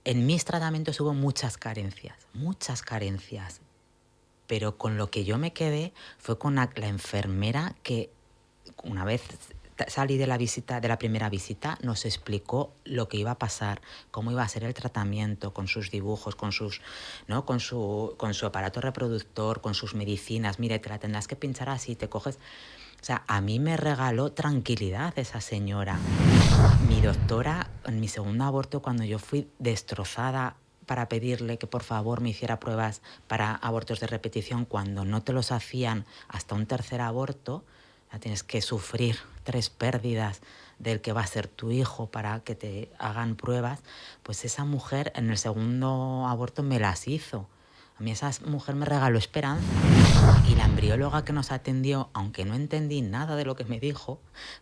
En mis tratamientos hubo muchas carencias, pero con lo que yo me quedé fue con la enfermera que una vez salí de la primera visita, nos explicó lo que iba a pasar, cómo iba a ser el tratamiento, con sus dibujos, con su aparato reproductor, con sus medicinas. Mira, te la tendrás que pinchar así, te coges. O sea, a mí me regaló tranquilidad esa señora. Mi doctora, en mi segundo aborto, cuando yo fui destrozada para pedirle que por favor me hiciera pruebas para abortos de repetición, cuando no te los hacían hasta un tercer aborto, ya tienes que sufrir 3 pérdidas del que va a ser tu hijo para que te hagan pruebas, pues esa mujer en el segundo aborto me las hizo. A mí esa mujer me regaló esperanza. Y la embrióloga que nos atendió, aunque no entendí nada de lo que me dijo,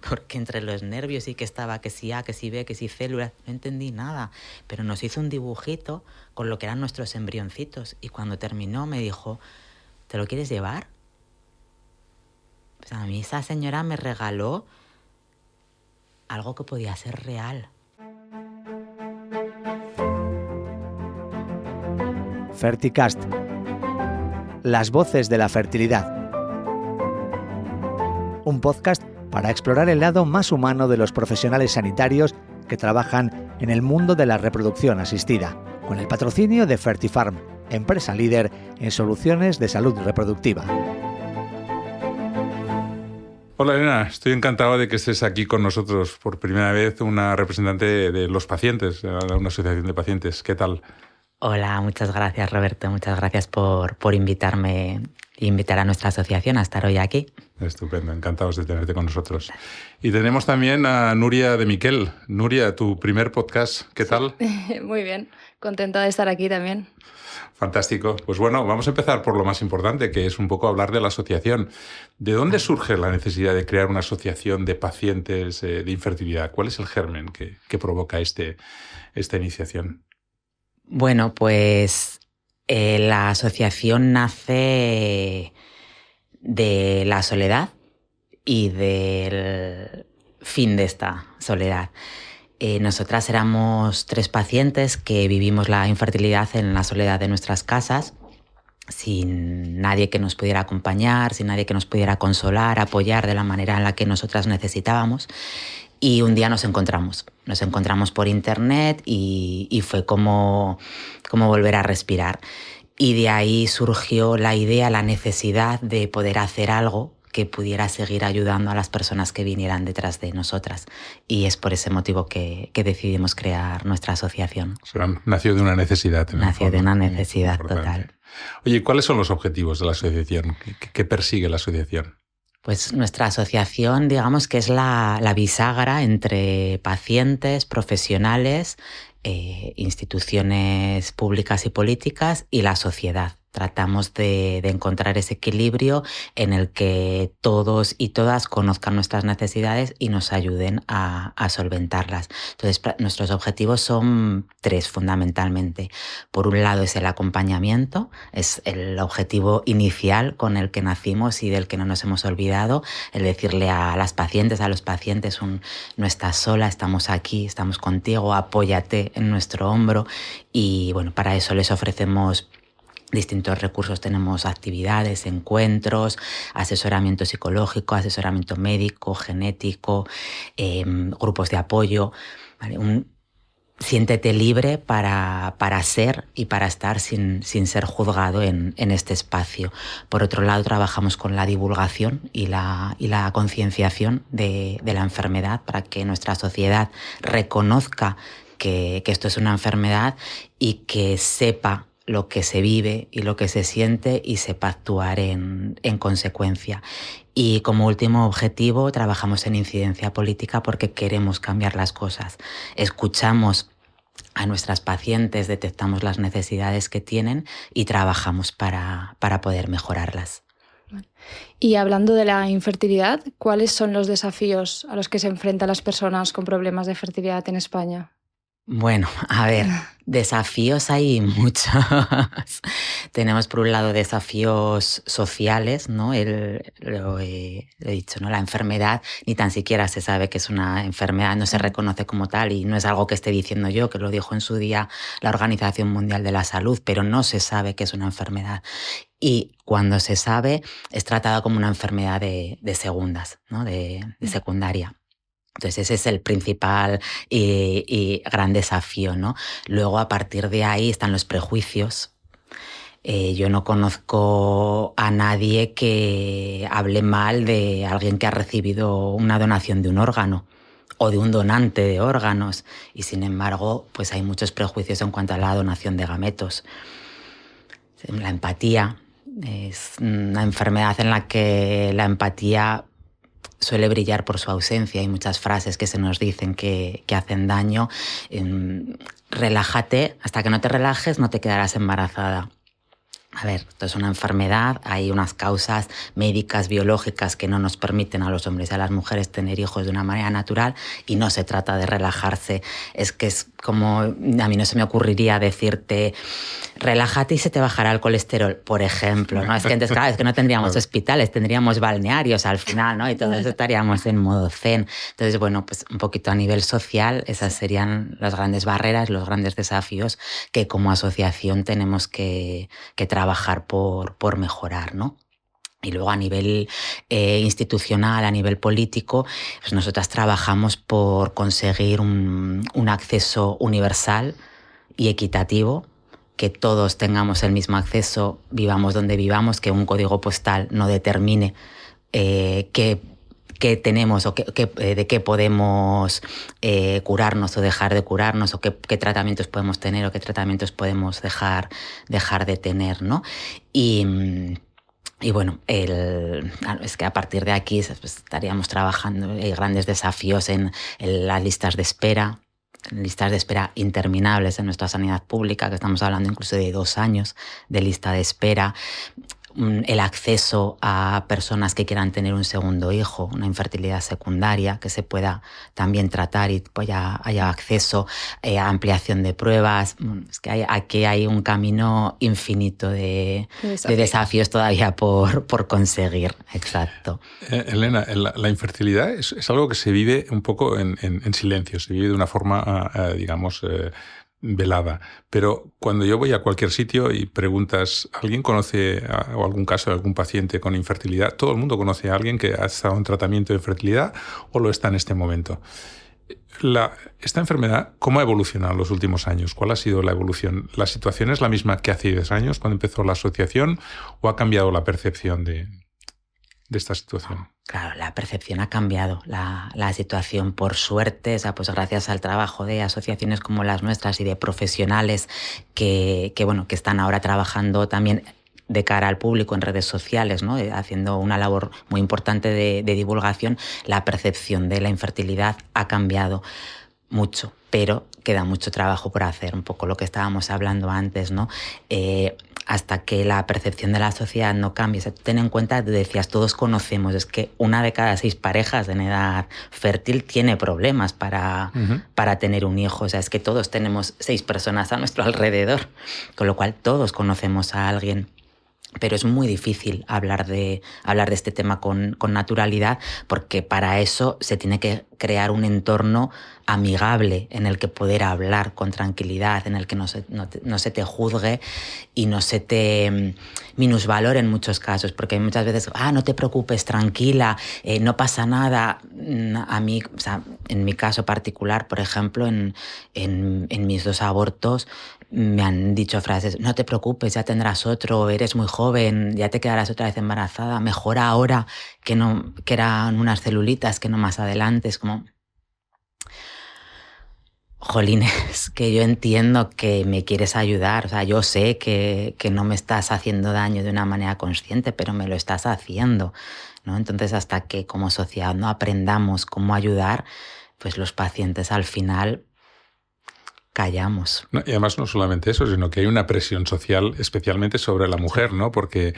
porque entre los nervios y que estaba que si A, que si B, que si células, no entendí nada, pero nos hizo un dibujito con lo que eran nuestros embrioncitos y cuando terminó me dijo, ¿te lo quieres llevar? Pues a mí esa señora me regaló algo que podía ser real. Ferticast. Las voces de la fertilidad. Un podcast para explorar el lado más humano de los profesionales sanitarios que trabajan en el mundo de la reproducción asistida, con el patrocinio de Fertifarm, empresa líder en soluciones de salud reproductiva. Hola Elena, estoy encantado de que estés aquí con nosotros por primera vez, una representante de los pacientes, de una asociación de pacientes. ¿Qué tal? Hola, muchas gracias Roberto, muchas gracias por invitarme e invitar a nuestra asociación a estar hoy aquí. Estupendo, encantados de tenerte con nosotros. Y tenemos también a Nuria de Miquel. Nuria, tu primer podcast, ¿qué tal? Muy bien, contenta de estar aquí también. Fantástico. Pues bueno, vamos a empezar por lo más importante, que es un poco hablar de la asociación. ¿De dónde surge la necesidad de crear una asociación de pacientes de infertilidad? ¿Cuál es el germen que provoca esta iniciación? Bueno, pues la asociación nace de la soledad y del fin de esta soledad. Nosotras éramos 3 pacientes que vivimos la infertilidad en la soledad de nuestras casas, sin nadie que nos pudiera acompañar, sin nadie que nos pudiera consolar, apoyar de la manera en la que nosotras necesitábamos. Y un día nos encontramos por internet y fue como volver a respirar. Y de ahí surgió la idea, la necesidad de poder hacer algo que pudiera seguir ayudando a las personas que vinieran detrás de nosotras. Y es por ese motivo que decidimos crear nuestra asociación. O sea, nació de una necesidad. Nació de una necesidad total. Oye, ¿cuáles son los objetivos de la asociación? ¿Qué persigue la asociación? Pues nuestra asociación, digamos que es la bisagra entre pacientes, profesionales, instituciones públicas y políticas y la sociedad. Tratamos de encontrar ese equilibrio en el que todos y todas conozcan nuestras necesidades y nos ayuden a solventarlas. Entonces, nuestros objetivos son 3 fundamentalmente. Por un lado es el acompañamiento, es el objetivo inicial con el que nacimos y del que no nos hemos olvidado, el decirle a las pacientes, a los pacientes, no estás sola, estamos aquí, estamos contigo, apóyate en nuestro hombro y bueno, para eso les ofrecemos distintos recursos, tenemos actividades, encuentros, asesoramiento psicológico, asesoramiento médico, genético, grupos de apoyo, ¿vale? Siéntete libre para ser y para estar sin ser juzgado en este espacio. Por otro lado, trabajamos con la divulgación y la concienciación de la enfermedad para que nuestra sociedad reconozca que esto es una enfermedad y que sepa lo que se vive y lo que se siente y sepa actuar en consecuencia. Y como último objetivo trabajamos en incidencia política porque queremos cambiar las cosas. Escuchamos a nuestras pacientes, detectamos las necesidades que tienen y trabajamos para poder mejorarlas. Y hablando de la infertilidad, ¿cuáles son los desafíos a los que se enfrentan las personas con problemas de fertilidad en España? Bueno, a ver, desafíos hay muchos. Tenemos por un lado desafíos sociales, ¿no? Lo he dicho, ¿no? La enfermedad ni tan siquiera se sabe que es una enfermedad, no se reconoce como tal y no es algo que esté diciendo yo, que lo dijo en su día la Organización Mundial de la Salud, pero no se sabe que es una enfermedad. Y cuando se sabe, es tratada como una enfermedad de segundas, ¿no? De secundaria. Entonces ese es el principal y gran desafío, ¿no? Luego a partir de ahí están los prejuicios. Yo no conozco a nadie que hable mal de alguien que ha recibido una donación de un órgano o de un donante de órganos y sin embargo pues hay muchos prejuicios en cuanto a la donación de gametos. La empatía es una enfermedad en la que la empatía suele brillar por su ausencia. Hay muchas frases que se nos dicen que hacen daño. Relájate, hasta que no te relajes no te quedarás embarazada. A ver, esto es una enfermedad, hay unas causas médicas, biológicas que no nos permiten a los hombres y a las mujeres tener hijos de una manera natural y no se trata de relajarse. Es que es como, a mí no se me ocurriría decirte, relájate y se te bajará el colesterol, por ejemplo, ¿no? Es que entonces, claro, es que no tendríamos hospitales, tendríamos balnearios al final, ¿no? Y todos estaríamos en modo zen. Entonces, bueno, pues un poquito a nivel social, esas serían las grandes barreras, los grandes desafíos que como asociación tenemos que trabajar por mejorar, ¿no? Y luego a nivel institucional, a nivel político, pues nosotras trabajamos por conseguir un acceso universal y equitativo, que todos tengamos el mismo acceso, vivamos donde vivamos, que un código postal no determine qué tenemos o de qué podemos curarnos o dejar de curarnos o qué tratamientos podemos tener o qué tratamientos podemos dejar de tener, ¿no? Y bueno, es que a partir de aquí pues, estaríamos trabajando, hay grandes desafíos en las listas de espera interminables en nuestra sanidad pública, que estamos hablando incluso de 2 años de lista de espera. El acceso a personas que quieran tener un segundo hijo, una infertilidad secundaria, que se pueda también tratar y pues haya acceso a ampliación de pruebas. Es que aquí hay un camino infinito de desafíos todavía por conseguir. Exacto. Elena, la infertilidad es algo que se vive un poco en silencio, se vive de una forma, digamos, velada. Pero cuando yo voy a cualquier sitio y preguntas, ¿alguien conoce o algún caso de algún paciente con infertilidad? Todo el mundo conoce a alguien que ha estado en tratamiento de infertilidad o lo está en este momento. Esta enfermedad, ¿cómo ha evolucionado en los últimos años? ¿Cuál ha sido la evolución? ¿La situación es la misma que hace 10 años cuando empezó la asociación o ha cambiado la percepción de esta situación? Claro, la percepción ha cambiado, la situación, por suerte, o sea, pues gracias al trabajo de asociaciones como las nuestras y de profesionales que están ahora trabajando también de cara al público en redes sociales, ¿no? Haciendo una labor muy importante de divulgación, la percepción de la infertilidad ha cambiado mucho, pero queda mucho trabajo por hacer, un poco lo que estábamos hablando antes, ¿no? Hasta que la percepción de la sociedad no cambie. O sea, ten en cuenta, tú decías, todos conocemos, es que 1 de cada 6 parejas en edad fértil tiene problemas para tener un hijo. O sea, es que todos tenemos 6 personas a nuestro alrededor, con lo cual todos conocemos a alguien. Pero es muy difícil hablar de este tema con naturalidad, porque para eso se tiene que crear un entorno amigable en el que poder hablar con tranquilidad, en el que no se te juzgue y no se te minusvalore en muchos casos, porque muchas veces, no te preocupes, tranquila, no pasa nada. A mí, o sea, en mi caso particular, por ejemplo, en mis 2 abortos, me han dicho frases, no te preocupes, ya tendrás otro, eres muy joven, ya te quedarás otra vez embarazada, mejor ahora que eran unas celulitas que no más adelante. Es como, jolines, que yo entiendo que me quieres ayudar, o sea, yo sé que no me estás haciendo daño de una manera consciente, pero me lo estás haciendo, ¿no? Entonces, hasta que como sociedad no aprendamos cómo ayudar, pues los pacientes al final callamos. No, y además no solamente eso, sino que hay una presión social especialmente sobre la mujer, ¿no? Porque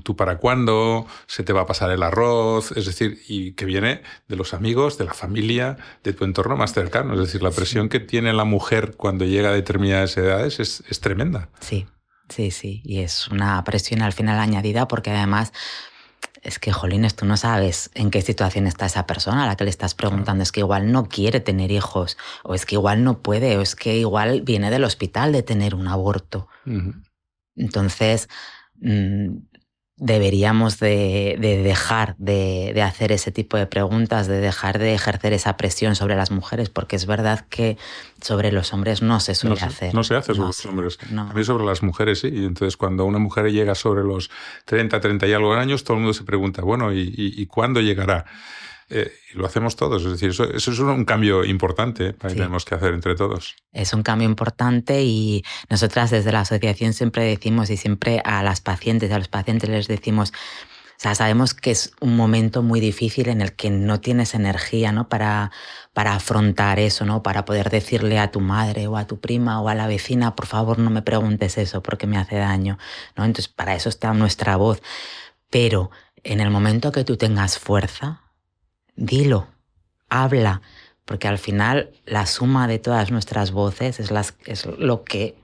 tú para cuándo, se te va a pasar el arroz, es decir, y que viene de los amigos, de la familia, de tu entorno más cercano. Es decir, la presión que tiene la mujer cuando llega a determinadas edades es tremenda. Sí, y es una presión al final añadida porque además... Es que, jolines, tú no sabes en qué situación está esa persona a la que le estás preguntando. Es que igual no quiere tener hijos, o es que igual no puede, o es que igual viene del hospital de tener un aborto. Uh-huh. Entonces, deberíamos de dejar de hacer ese tipo de preguntas, de dejar de ejercer esa presión sobre las mujeres, porque es verdad que sobre los hombres no se suele hacer. No se hace sobre los hombres. No. A mí sobre las mujeres sí. Y entonces cuando una mujer llega sobre los 30 y algo años, todo el mundo se pregunta, bueno, ¿y cuándo llegará? Y lo hacemos todos. Es decir, eso es un cambio importante que tenemos que hacer entre todos. Es un cambio importante y nosotras desde la asociación siempre decimos, y siempre a las pacientes y a los pacientes les decimos, o sea, sabemos que es un momento muy difícil en el que no tienes energía, ¿no? para afrontar eso, ¿no? Para poder decirle a tu madre o a tu prima o a la vecina, por favor no me preguntes eso porque me hace daño, ¿no? Entonces para eso está nuestra voz. Pero en el momento que tú tengas fuerza, dilo, habla, porque al final la suma de todas nuestras voces es lo que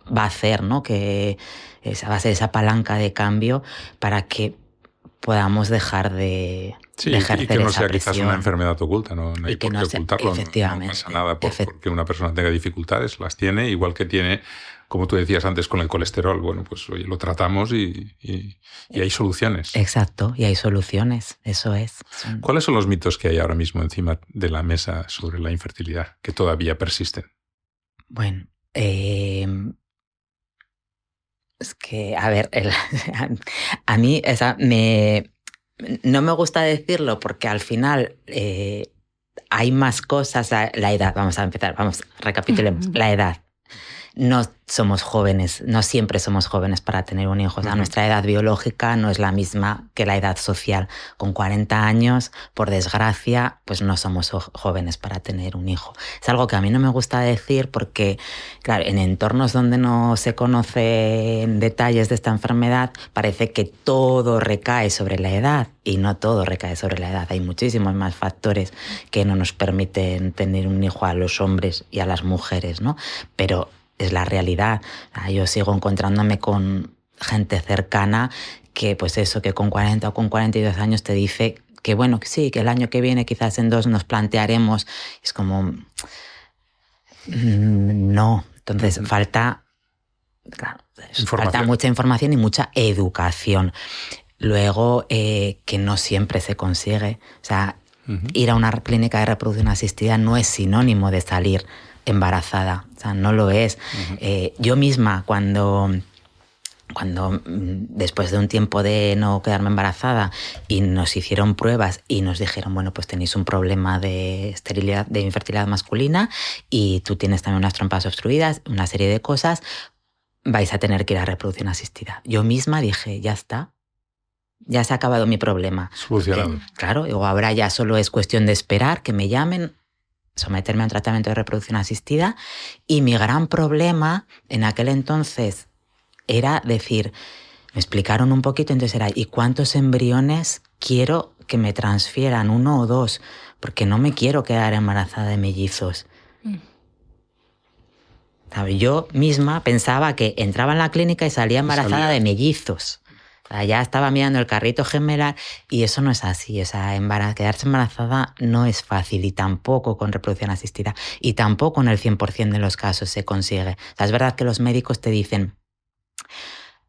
va a hacer, ¿no? Que va a ser esa palanca de cambio para que podamos dejar de ejercer y que no esa sea presión. Quizás una enfermedad oculta, no hay por qué ocultarlo. Efectivamente. No pasa nada porque una persona tenga dificultades, las tiene, igual que tiene, como tú decías antes, con el colesterol. Bueno, pues oye, lo tratamos y hay soluciones. Exacto, y hay soluciones, eso es. ¿Cuáles son los mitos que hay ahora mismo encima de la mesa sobre la infertilidad que todavía persisten? Bueno, es que, a ver, a mí no me gusta decirlo porque al final hay más cosas. La edad, recapitulemos, la edad. No somos jóvenes, no siempre somos jóvenes para tener un hijo. O sea, nuestra edad biológica no es la misma que la edad social. Con 40 años, por desgracia, pues no somos jóvenes para tener un hijo. Es algo que a mí no me gusta decir porque, claro, en entornos donde no se conocen detalles de esta enfermedad, parece que todo recae sobre la edad y no todo recae sobre la edad. Hay muchísimos más factores que no nos permiten tener un hijo a los hombres y a las mujeres, ¿no? Pero es la realidad. Yo sigo encontrándome con gente cercana que, pues eso, que con 40 o con 42 años te dice que, bueno, que sí, que el año que viene, quizás en 2 nos plantearemos. Es como... No. Entonces falta mucha información y mucha educación. Luego, que no siempre se consigue. O sea, ir a una clínica de reproducción asistida no es sinónimo de salir embarazada, o sea, no lo es. Yo misma, cuando después de un tiempo de no quedarme embarazada y nos hicieron pruebas y nos dijeron, bueno, pues tenéis un problema de esterilidad, de infertilidad masculina y tú tienes también unas trompas obstruidas, una serie de cosas, vais a tener que ir a reproducción asistida. Yo misma dije, ya está, ya se ha acabado mi problema. Solucionado. Claro, o ahora ya solo es cuestión de esperar que me llamen, someterme a un tratamiento de reproducción asistida, y mi gran problema en aquel entonces era decir, me explicaron un poquito, entonces era, ¿y cuántos embriones quiero que me transfieran, 1 o 2? Porque no me quiero quedar embarazada de mellizos. Yo misma pensaba que entraba en la clínica y salía embarazada de mellizos. O sea, ya estaba mirando el carrito gemelar y eso no es así. O sea, quedarse embarazada no es fácil y tampoco con reproducción asistida y tampoco en el 100% de los casos se consigue. O sea, es verdad que los médicos te dicen,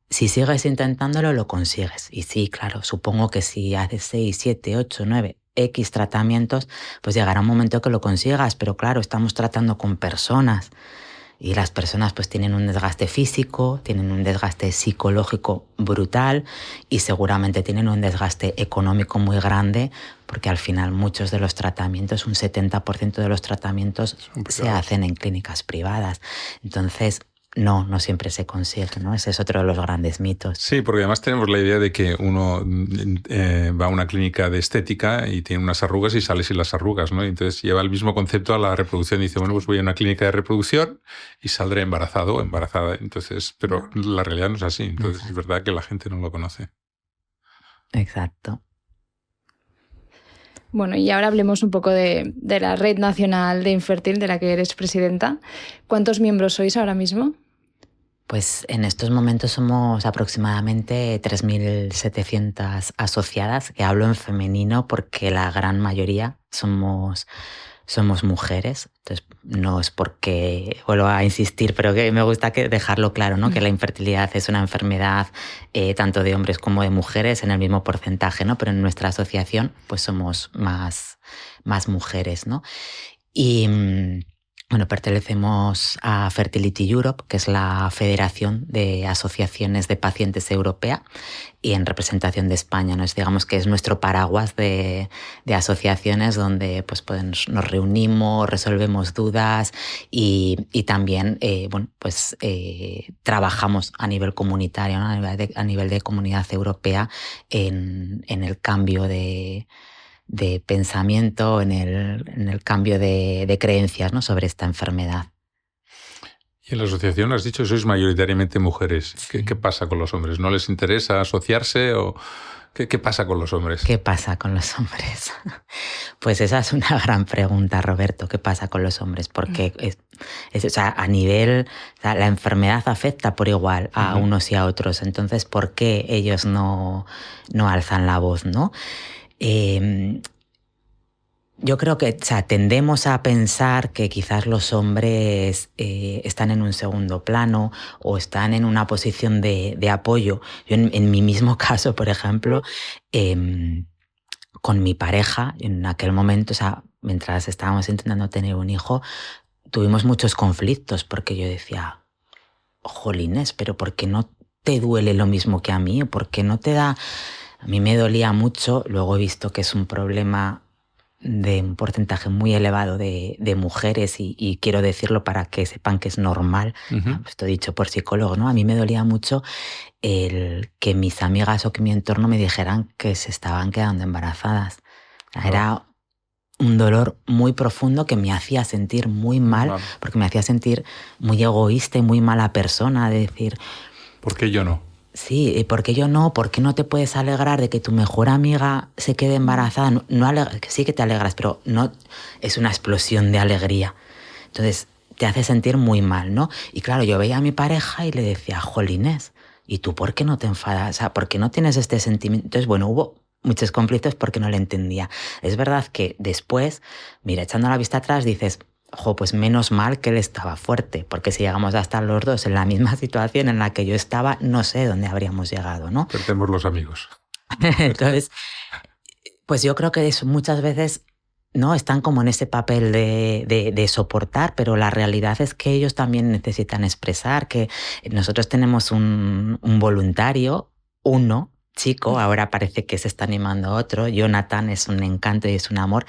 si sigues intentándolo, lo consigues. Y sí, claro, supongo que si haces 6, 7, 8, 9, X tratamientos, pues llegará un momento que lo consigas. Pero claro, estamos tratando con personas. Y las personas pues tienen un desgaste físico, tienen un desgaste psicológico brutal y seguramente tienen un desgaste económico muy grande porque al final muchos de los tratamientos, un 70% de los tratamientos se hacen en clínicas privadas. Entonces no siempre se consigue, ¿no? Ese es otro de los grandes mitos. Sí, porque además tenemos la idea de que uno va a una clínica de estética y tiene unas arrugas y sale sin las arrugas, ¿no? Y entonces lleva el mismo concepto a la reproducción y dice, bueno, pues voy a una clínica de reproducción y saldré embarazado o embarazada. Entonces, pero la realidad no es así. Entonces es verdad que la gente no lo conoce. Exacto. Bueno, y ahora hablemos un poco de la Red Nacional de Infértil, de la que eres presidenta. ¿Cuántos miembros sois ahora mismo? Pues en estos momentos somos aproximadamente 3.700 asociadas, que hablo en femenino porque la gran mayoría somos mujeres. Entonces, no es porque vuelvo a insistir, pero que me gusta dejarlo claro, ¿no? Que la infertilidad es una enfermedad tanto de hombres como de mujeres en el mismo porcentaje, ¿no? Pero en nuestra asociación pues somos más mujeres, ¿no? Y bueno, pertenecemos a Fertility Europe, que es la Federación de Asociaciones de Pacientes Europea, y en representación de España, ¿no? Digamos que es nuestro paraguas de asociaciones donde pues, nos reunimos, resolvemos dudas y también trabajamos a nivel comunitario, ¿no? a nivel de comunidad europea en el cambio de pensamiento, en el cambio de creencias, ¿no? sobre esta enfermedad. Y en la asociación has dicho que sois mayoritariamente mujeres. Sí. ¿Qué pasa con los hombres? ¿No les interesa asociarse o qué pasa con los hombres? ¿Qué pasa con los hombres? Pues esa es una gran pregunta, Roberto. ¿Qué pasa con los hombres? Porque a nivel, la enfermedad afecta por igual a unos y a otros. Entonces, ¿por qué ellos no alzan la voz, no? Yo creo que tendemos a pensar que quizás los hombres están en un segundo plano o están en una posición de apoyo. Yo en mi mismo caso, por ejemplo, con mi pareja, en aquel momento, mientras estábamos intentando tener un hijo, tuvimos muchos conflictos porque yo decía, jolines, pero ¿por qué no te duele lo mismo que a mí? ¿Por qué no te da...? A mí me dolía mucho, luego he visto que es un problema de un porcentaje muy elevado de mujeres y quiero decirlo para que sepan que es normal, esto dicho por psicólogo, ¿no? A mí me dolía mucho el que mis amigas o que mi entorno me dijeran que se estaban quedando embarazadas. Era un dolor muy profundo que me hacía sentir muy mal, porque me hacía sentir muy egoísta y muy mala persona, de decir... ¿Por qué yo no? Sí, ¿y por qué yo no? ¿Por qué no te puedes alegrar de que tu mejor amiga se quede embarazada? Sí que te alegras, pero no es una explosión de alegría. Entonces te hace sentir muy mal, ¿no? Y claro, yo veía a mi pareja y le decía, jolines, ¿y tú por qué no te enfadas? O sea, ¿por qué no tienes este sentimiento? Entonces, bueno, hubo muchos conflictos porque no le entendía. Es verdad que después, mira, echando la vista atrás, dices... pues menos mal que él estaba fuerte, porque si llegamos a estar los dos en la misma situación en la que yo estaba, no sé dónde habríamos llegado, ¿no? Perdemos los amigos. Entonces, pues yo creo que eso muchas veces no están como en ese papel de soportar, pero la realidad es que ellos también necesitan expresar, que nosotros tenemos un voluntario, uno, chico, ahora parece que se está animando a otro. Jonathan es un encanto y es un amor.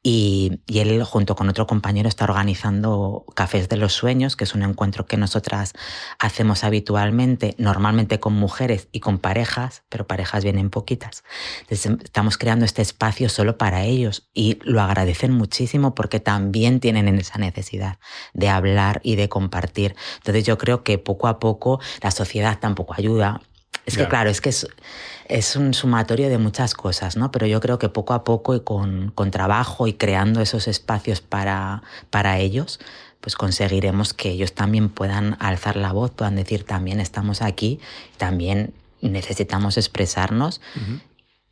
Y él, junto con otro compañero, está organizando Cafés de los Sueños, que es un encuentro que nosotras hacemos habitualmente, normalmente con mujeres y con parejas, pero parejas vienen poquitas. Entonces, estamos creando este espacio solo para ellos y lo agradecen muchísimo porque también tienen esa necesidad de hablar y de compartir. Entonces, yo creo que poco a poco la sociedad tampoco ayuda. Es que claro, es que es un sumatorio de muchas cosas, ¿no? Pero yo creo que poco a poco y con trabajo y creando esos espacios para ellos, pues conseguiremos que ellos también puedan alzar la voz, puedan decir también estamos aquí, también necesitamos expresarnos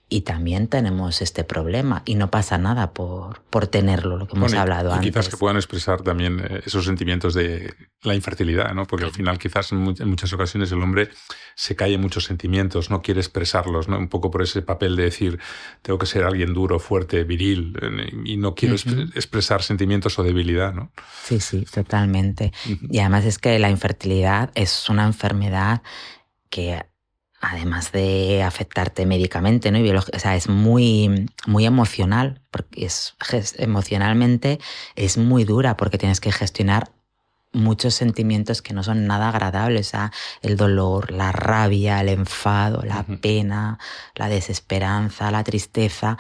y también tenemos este problema y no pasa nada por tenerlo, lo que hemos hablado antes. Y quizás que puedan expresar también esos sentimientos de la infertilidad, ¿no? Porque al final quizás en muchas ocasiones el hombre se cae en muchos sentimientos, no quiere expresarlos, ¿no? Un poco por ese papel de decir tengo que ser alguien duro, fuerte, viril y no quiero expresar sentimientos o debilidad, ¿no? Sí, totalmente. Y además es que la infertilidad es una enfermedad que además de afectarte médicamente, ¿no? Es muy, muy emocional, porque emocionalmente es muy dura porque tienes que gestionar muchos sentimientos que no son nada agradables, o sea, el dolor, la rabia, el enfado, la pena, la desesperanza, la tristeza,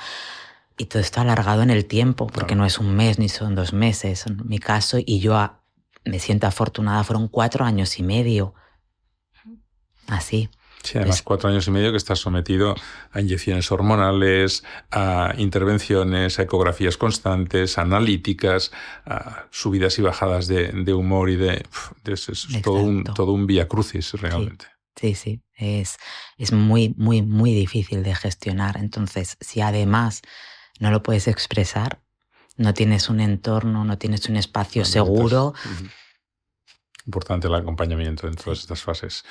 y todo esto alargado en el tiempo, porque no es un mes ni son 2 meses, en mi caso, y yo me siento afortunada, fueron 4 años y medio, así. Sí, además 4 años y medio que estás sometido a inyecciones hormonales, a intervenciones, a ecografías constantes, analíticas, a subidas y bajadas de humor y es todo un vía crucis realmente. Sí. Es muy, muy, muy difícil de gestionar. Entonces, si además no lo puedes expresar, no tienes un entorno, no tienes un espacio seguro. Importante el acompañamiento en todas estas fases.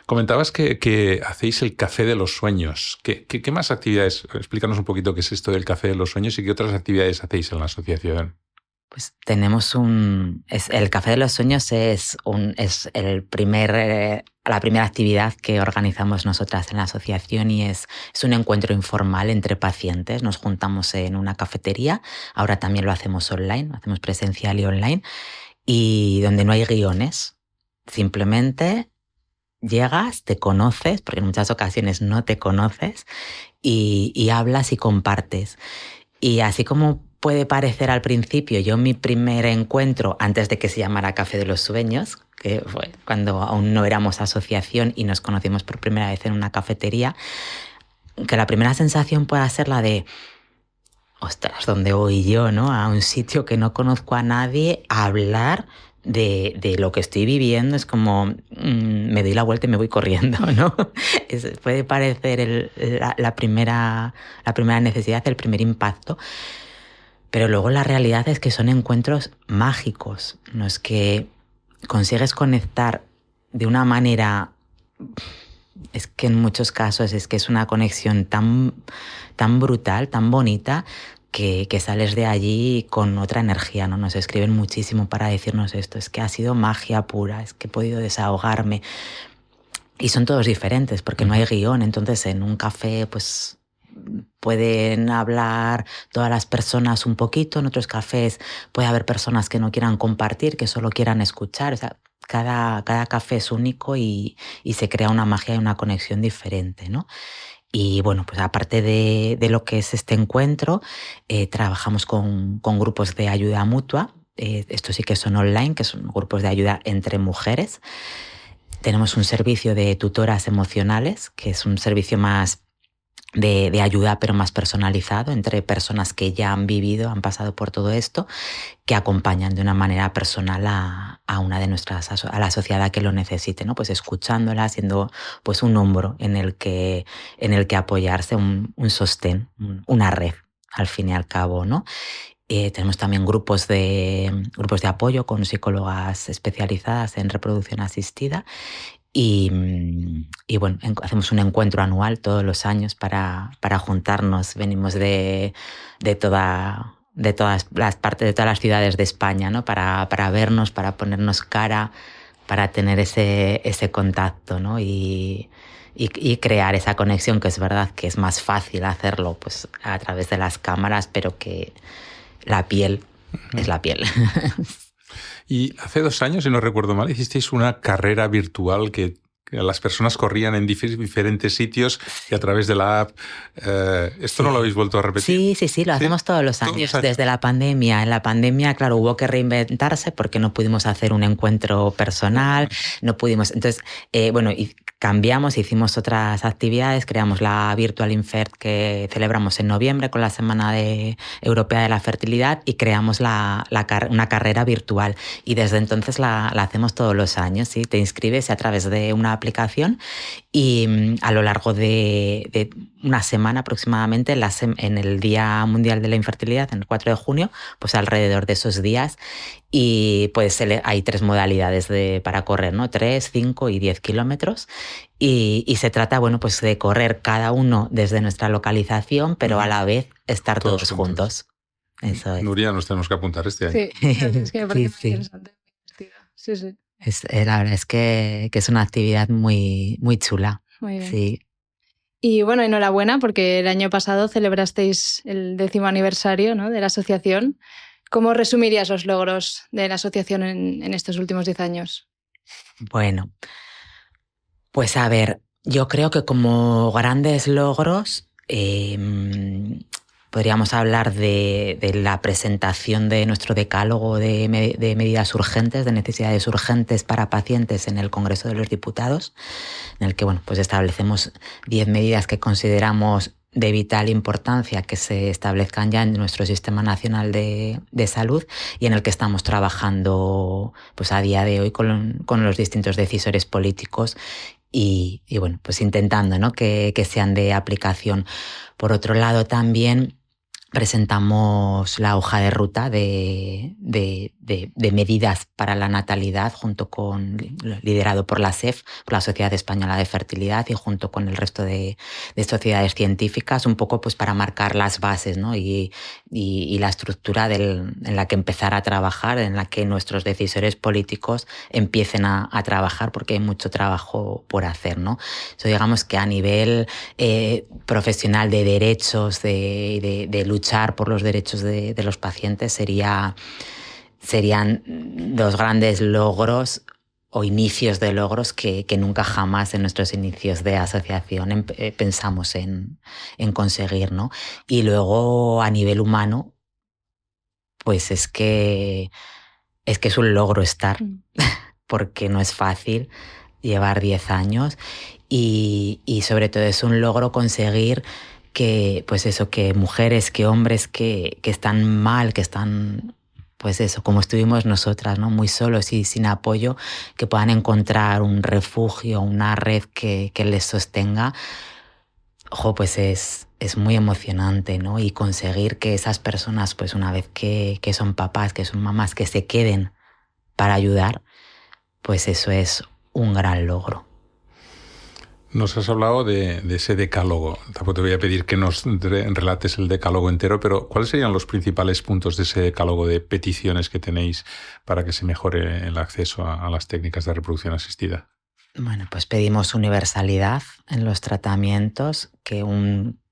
Comentabas que hacéis el café de los sueños. ¿Qué más actividades? Explícanos un poquito qué es esto del café de los sueños y qué otras actividades hacéis en la asociación. Pues tenemos el Café de los Sueños es la primera actividad que organizamos nosotras en la asociación y es un encuentro informal entre pacientes. Nos juntamos en una cafetería, ahora también lo hacemos online, lo hacemos presencial y online, y donde no hay guiones. Simplemente llegas, te conoces, porque en muchas ocasiones no te conoces, y hablas y compartes. Y así como puede parecer al principio, yo mi primer encuentro, antes de que se llamara Café de los Sueños, que fue cuando aún no éramos asociación y nos conocimos por primera vez en una cafetería, que la primera sensación pueda ser la de, ostras, ¿dónde voy yo, no? A un sitio que no conozco a nadie, a hablar de lo que estoy viviendo. Es como, me doy la vuelta y me voy corriendo, ¿no? Puede parecer la primera necesidad, el primer impacto, pero luego la realidad es que son encuentros mágicos, en los que consigues conectar de una manera, es que en muchos casos es una conexión tan brutal, tan bonita, que sales de allí con otra energía, ¿no? Nos escriben muchísimo para decirnos esto, es que ha sido magia pura, es que he podido desahogarme. Y son todos diferentes porque no hay guión, entonces en un café pues pueden hablar todas las personas un poquito, en otros cafés puede haber personas que no quieran compartir, que solo quieran escuchar. O sea, cada café es único y se crea una magia y una conexión diferente, ¿no? Y bueno, pues aparte de lo que es este encuentro, trabajamos con grupos de ayuda mutua. Estos sí que son online, que son grupos de ayuda entre mujeres. Tenemos un servicio de tutoras emocionales, que es un servicio más de ayuda, pero más personalizado, entre personas que ya han vivido, han pasado por todo esto, que acompañan de una manera personal a una de nuestras, a la sociedad que lo necesite, ¿no? Pues escuchándola, siendo pues un hombro en el que apoyarse, un sostén, una red, al fin y al cabo, ¿no? Tenemos también grupos de apoyo con psicólogas especializadas en reproducción asistida. Y bueno, hacemos un encuentro anual todos los años para juntarnos. Venimos de todas las partes, de todas las ciudades de España, ¿no? Para vernos, para ponernos cara, para tener ese contacto, ¿no? Y crear esa conexión, que es verdad que es más fácil hacerlo pues a través de las cámaras, pero que la piel es la piel. Y hace 2 años, si no recuerdo mal, hicisteis una carrera virtual que las personas corrían en diferentes sitios y a través de la app. ¿Esto no lo habéis vuelto a repetir? Sí, lo hacemos todos los años, desde la pandemia. En la pandemia, claro, hubo que reinventarse porque no pudimos hacer un encuentro personal, no pudimos. Entonces, cambiamos, hicimos otras actividades, creamos la Virtual Infert que celebramos en noviembre con la Semana Europea de la Fertilidad y creamos una carrera virtual. Y desde entonces la hacemos todos los años, ¿sí? Te inscribes a través de una aplicación y a lo largo de una semana aproximadamente, en el Día Mundial de la Infertilidad, en el 4 de junio, pues alrededor de esos días, y pues hay 3 modalidades para correr, ¿no? 3, 5 y 10 kilómetros. Y se trata, bueno, pues de correr cada uno desde nuestra localización, pero a la vez estar todos juntos. Eso es. Nuria, nos tenemos que apuntar este año. Sí, es que me parece muy interesante. Sí. La verdad es que es una actividad muy, muy chula. Muy bien. Sí. Y bueno, enhorabuena porque el año pasado celebrasteis el 10º aniversario, ¿no?, de la asociación ¿Cómo resumirías los logros de la asociación en estos últimos 10 años? Bueno, pues a ver, yo creo que como grandes logros podríamos hablar de la presentación de nuestro decálogo de medidas urgentes, de necesidades urgentes para pacientes en el Congreso de los Diputados, en el que pues establecemos 10 medidas que consideramos de vital importancia que se establezcan ya en nuestro Sistema Nacional de Salud, y en el que estamos trabajando pues a día de hoy con los distintos decisores políticos y pues intentando, ¿no?, que sean de aplicación. Por otro lado, también presentamos la hoja de ruta de medidas para la natalidad, liderado por la SEF, por la Sociedad Española de Fertilidad, y junto con el resto de sociedades científicas, un poco pues para marcar las bases, ¿no?, y la estructura en la que empezar a trabajar, en la que nuestros decisores políticos empiecen a trabajar, porque hay mucho trabajo por hacer, ¿no? Eso, digamos que a nivel profesional de derechos, de luchar por los derechos de los pacientes, serían dos grandes logros o inicios de logros que nunca jamás en nuestros inicios de asociación pensamos en conseguir, ¿no? Y luego, a nivel humano, pues es que es un logro estar, porque no es fácil llevar 10 años y sobre todo es un logro conseguir que, pues eso, que mujeres, que hombres que están mal, que están, pues eso, como estuvimos nosotras, ¿no?, muy solos y sin apoyo, que puedan encontrar un refugio, una red que les sostenga. Pues es muy emocionante, ¿no? Y conseguir que esas personas, pues una vez que son papás, que son mamás, que se queden para ayudar, pues eso es un gran logro. Nos has hablado de ese decálogo. Tampoco te voy a pedir que nos relates el decálogo entero, pero ¿cuáles serían los principales puntos de ese decálogo de peticiones que tenéis para que se mejore el acceso a las técnicas de reproducción asistida? Bueno, pues pedimos universalidad en los tratamientos,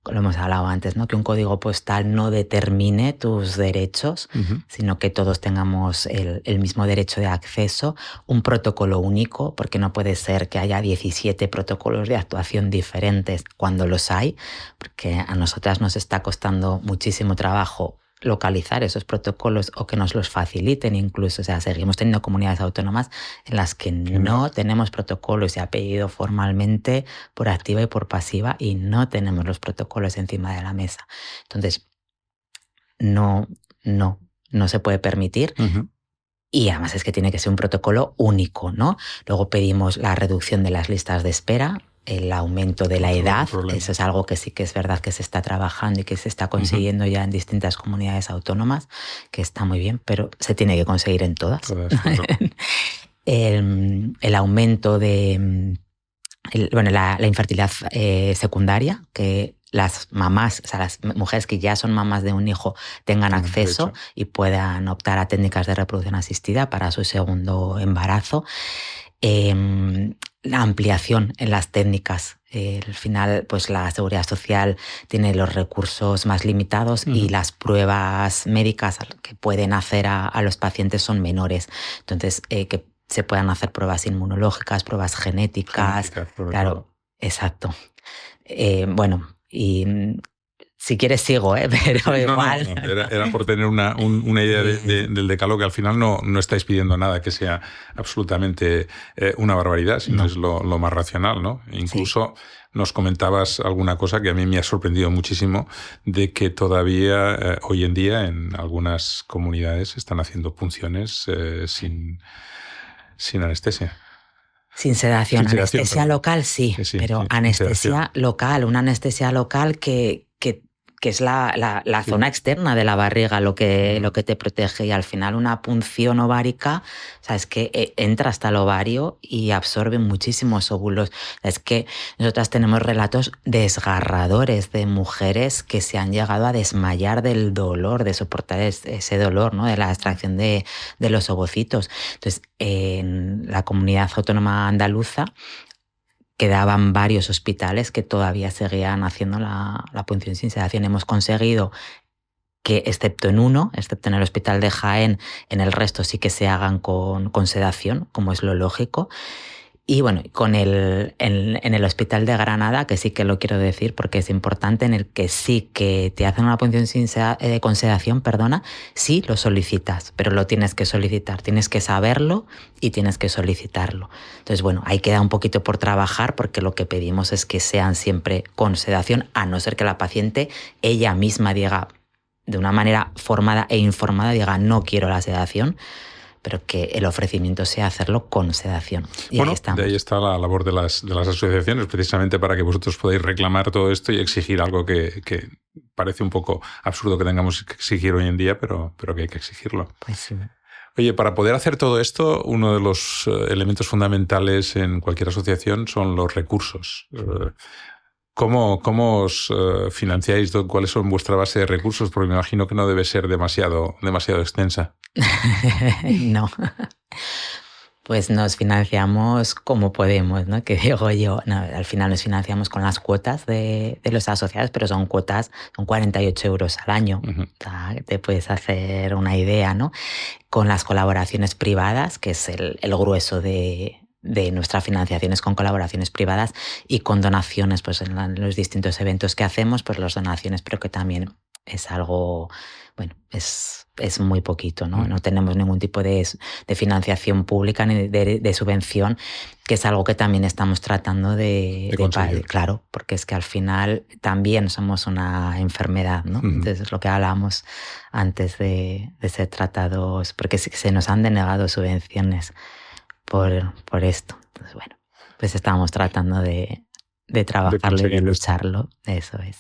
lo hemos hablado antes, ¿no?, que un código postal no determine tus derechos, sino que todos tengamos el mismo derecho de acceso, un protocolo único, porque no puede ser que haya 17 protocolos de actuación diferentes cuando los hay, porque a nosotras nos está costando muchísimo trabajo localizar esos protocolos o que nos los faciliten incluso. O sea, seguimos teniendo comunidades autónomas en las que no tenemos protocolos. Se ha pedido formalmente por activa y por pasiva y no tenemos los protocolos encima de la mesa. Entonces, no se puede permitir. Y además es que tiene que ser un protocolo único, ¿no? Luego pedimos la reducción de las listas de espera, el aumento de la edad. Eso es algo que sí que es verdad que se está trabajando y que se está consiguiendo ya en distintas comunidades autónomas, que está muy bien, pero se tiene que conseguir en todas. Claro. El aumento de la infertilidad secundaria, que las mamás, o sea, las mujeres que ya son mamás de un hijo tengan acceso y puedan optar a técnicas de reproducción asistida para su segundo embarazo. La ampliación en las técnicas. Al final, pues la Seguridad Social tiene los recursos más limitados y las pruebas médicas que pueden hacer a los pacientes son menores. Entonces, que se puedan hacer pruebas inmunológicas, pruebas genéticas. Claro, exacto. Y si quieres sigo, pero igual. No. Era por tener una idea del decálogo, que al final no estáis pidiendo nada que sea absolutamente una barbaridad, sino es lo más racional, ¿no? Incluso nos comentabas alguna cosa que a mí me ha sorprendido muchísimo, de que todavía hoy en día en algunas comunidades están haciendo punciones sin anestesia. Sin sedación. Anestesia local sí, pero anestesia local, una anestesia local que es la zona externa de la barriga lo que te protege, y al final una punción ovárica, o sea, es que entra hasta el ovario y absorbe muchísimos óvulos. Es que nosotras tenemos relatos desgarradores de mujeres que se han llegado a desmayar del dolor, de soportar ese dolor, ¿no?, de la extracción de los ovocitos. Entonces, en la comunidad autónoma andaluza quedaban varios hospitales que todavía seguían haciendo la punción sin sedación. Hemos conseguido que excepto en el hospital de Jaén, en el resto sí que se hagan con sedación, como es lo lógico. Y bueno, en el hospital de Granada, que sí que lo quiero decir porque es importante, en el que sí que te hacen una punción con sedación, sí lo solicitas, pero lo tienes que solicitar, tienes que saberlo y tienes que solicitarlo. Entonces, bueno, ahí queda un poquito por trabajar porque lo que pedimos es que sean siempre con sedación, a no ser que la paciente ella misma diga, de una manera formada e informada, diga no quiero la sedación, pero que el ofrecimiento sea hacerlo con sedación. Y bueno, ahí de ahí está la labor de las asociaciones, precisamente para que vosotros podáis reclamar todo esto y exigir algo que parece un poco absurdo que tengamos que exigir hoy en día, pero que hay que exigirlo. Pues sí. Oye, para poder hacer todo esto, uno de los elementos fundamentales en cualquier asociación son los recursos. ¿Cómo os financiáis? ¿Cuáles son vuestra base de recursos? Porque me imagino que no debe ser demasiado extensa. No. Pues nos financiamos como podemos, ¿no? Que digo yo, no, al final nos financiamos con las cuotas de los asociados, pero son 48 euros al año. Uh-huh. O sea, te puedes hacer una idea, ¿no? Con las colaboraciones privadas, que es el grueso de nuestra financiación, es con colaboraciones privadas y con donaciones, pues en los distintos eventos que hacemos, pues las donaciones, pero que también es algo, bueno, es muy poquito, ¿no? No tenemos ningún tipo de financiación pública ni de subvención, que es algo que también estamos tratando de conseguir. Claro, porque es que al final también somos una enfermedad, ¿no? Entonces es lo que hablábamos antes de ser tratados, porque se nos han denegado subvenciones por esto. Entonces, bueno, pues estamos tratando de trabajarlo y de lucharlo. Eso es.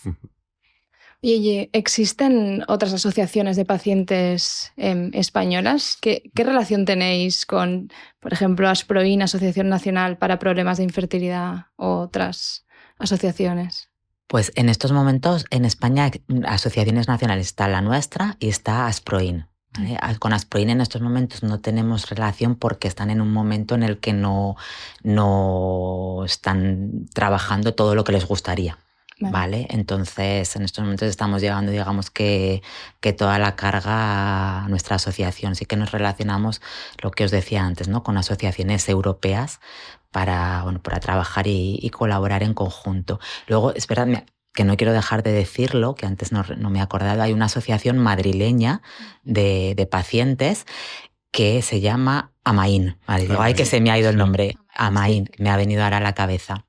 Y ¿existen otras asociaciones de pacientes españolas? ¿Qué relación tenéis con, por ejemplo, Asproin, Asociación Nacional para Problemas de Infertilidad, o otras asociaciones? Pues en estos momentos en España, asociaciones nacionales, está la nuestra y está Asproin. ¿Vale? Con Asproin en estos momentos no tenemos relación porque están en un momento en el que no están trabajando todo lo que les gustaría. Vale, entonces en estos momentos estamos llevando, digamos que toda la carga a nuestra asociación. Sí que nos relacionamos, lo que os decía antes, ¿no? Con asociaciones europeas para trabajar y colaborar en conjunto. Luego, esperadme, que no quiero dejar de decirlo, que antes no me he acordado, hay una asociación madrileña de pacientes que se llama AMAIN. Vale, digo, ay, que se me ha ido el nombre. AMAIN, me ha venido ahora a la cabeza.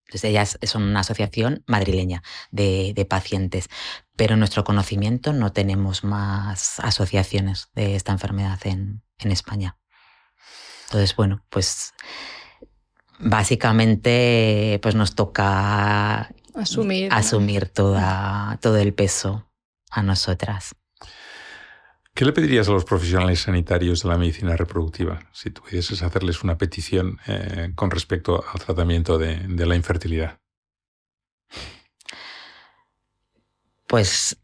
Entonces ellas son una asociación madrileña de pacientes, pero en nuestro conocimiento no tenemos más asociaciones de esta enfermedad en España. Entonces, bueno, pues básicamente pues nos toca asumir todo el peso a nosotras. ¿Qué le pedirías a los profesionales sanitarios de la medicina reproductiva si tú pudieses hacerles una petición con respecto al tratamiento de la infertilidad? Pues,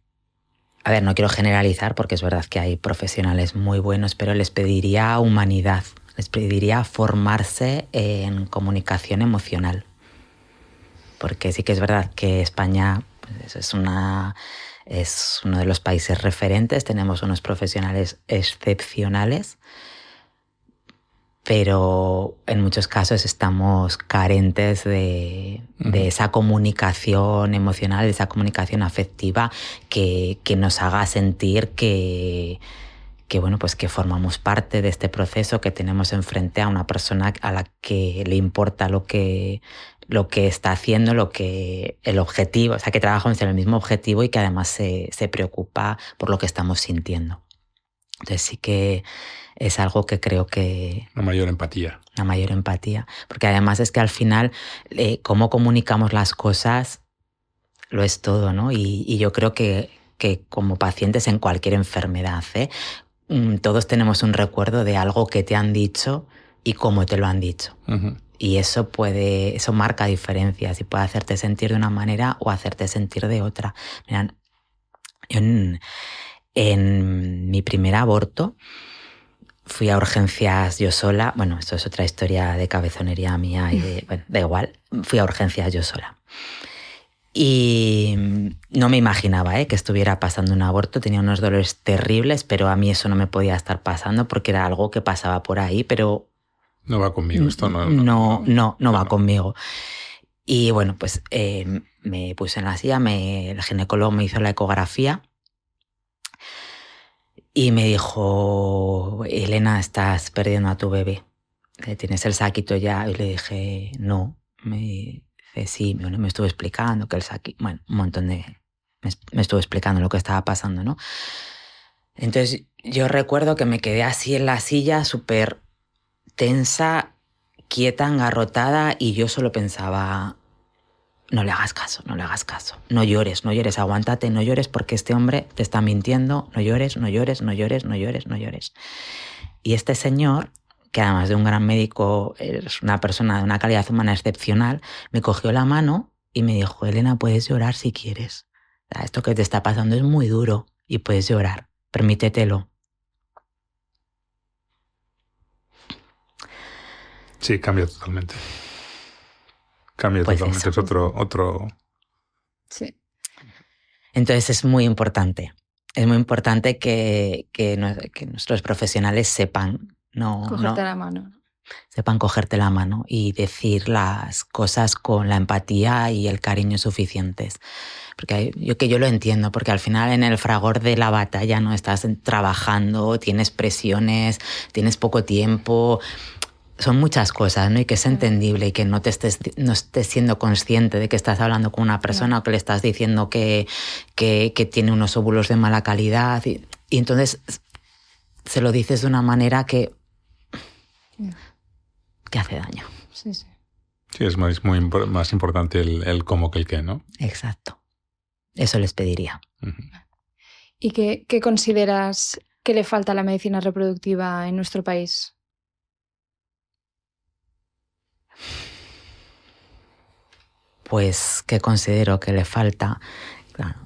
a ver, no quiero generalizar porque es verdad que hay profesionales muy buenos, pero les pediría humanidad, les pediría formarse en comunicación emocional. Porque sí que es verdad que España pues, es uno de los países referentes, tenemos unos profesionales excepcionales, pero en muchos casos estamos carentes de esa comunicación emocional, de esa comunicación afectiva que nos haga sentir que bueno, pues que formamos parte de este proceso, que tenemos enfrente a una persona a la que le importa lo que está haciendo, el objetivo, o sea, que trabajamos en el mismo objetivo y que además se preocupa por lo que estamos sintiendo. Entonces sí que es algo que creo que... Una mayor empatía. Una mayor empatía. Porque además es que al final, cómo comunicamos las cosas lo es todo, ¿no? Y yo creo que como pacientes en cualquier enfermedad, todos tenemos un recuerdo de algo que te han dicho y cómo te lo han dicho. Uh-huh. Y eso marca diferencias y puede hacerte sentir de una manera o hacerte sentir de otra. Mirad, en mi primer aborto fui a urgencias yo sola. Bueno, esto es otra historia de cabezonería mía y bueno, da igual. Fui a urgencias yo sola. Y no me imaginaba que estuviera pasando un aborto, tenía unos dolores terribles, pero a mí eso no me podía estar pasando porque era algo que pasaba por ahí, pero... No va conmigo, esto no va conmigo. Y bueno, pues me puse en la silla, el ginecólogo me hizo la ecografía y me dijo, Elena, estás perdiendo a tu bebé, tienes el saquito ya. Y le dije, no. Me dice, sí, me estuvo explicando que el saquito, bueno, un montón de... Me estuvo explicando lo que estaba pasando, ¿no? Entonces yo recuerdo que me quedé así en la silla, súper tensa, quieta, engarrotada, y yo solo pensaba, no le hagas caso, no le hagas caso, no llores, aguántate, no llores porque este hombre te está mintiendo, no llores, no llores, no llores, no llores, no llores. Y este señor, que además de un gran médico, es una persona de una calidad humana excepcional, me cogió la mano y me dijo, Elena, puedes llorar si quieres. Esto que te está pasando es muy duro y puedes llorar, permítetelo. Sí, cambia totalmente. Pues totalmente, eso. Es otro... Sí. Entonces es muy importante. Es muy importante que nuestros profesionales sepan Cogerte la mano. Sepan cogerte la mano y decir las cosas con la empatía y el cariño suficientes. Porque yo lo entiendo, porque al final en el fragor de la batalla no estás trabajando, tienes presiones, tienes poco tiempo. Son muchas cosas, ¿no? Y que es entendible y que no estés siendo consciente de que estás hablando con una persona o que le estás diciendo que tiene unos óvulos de mala calidad. Y entonces se lo dices de una manera que hace daño. Sí, sí. Sí, es muy más importante el cómo que el qué, ¿no? Exacto. Eso les pediría. Uh-huh. ¿Y qué consideras que le falta a la medicina reproductiva en nuestro país? Pues, ¿qué considero que le falta? Claro.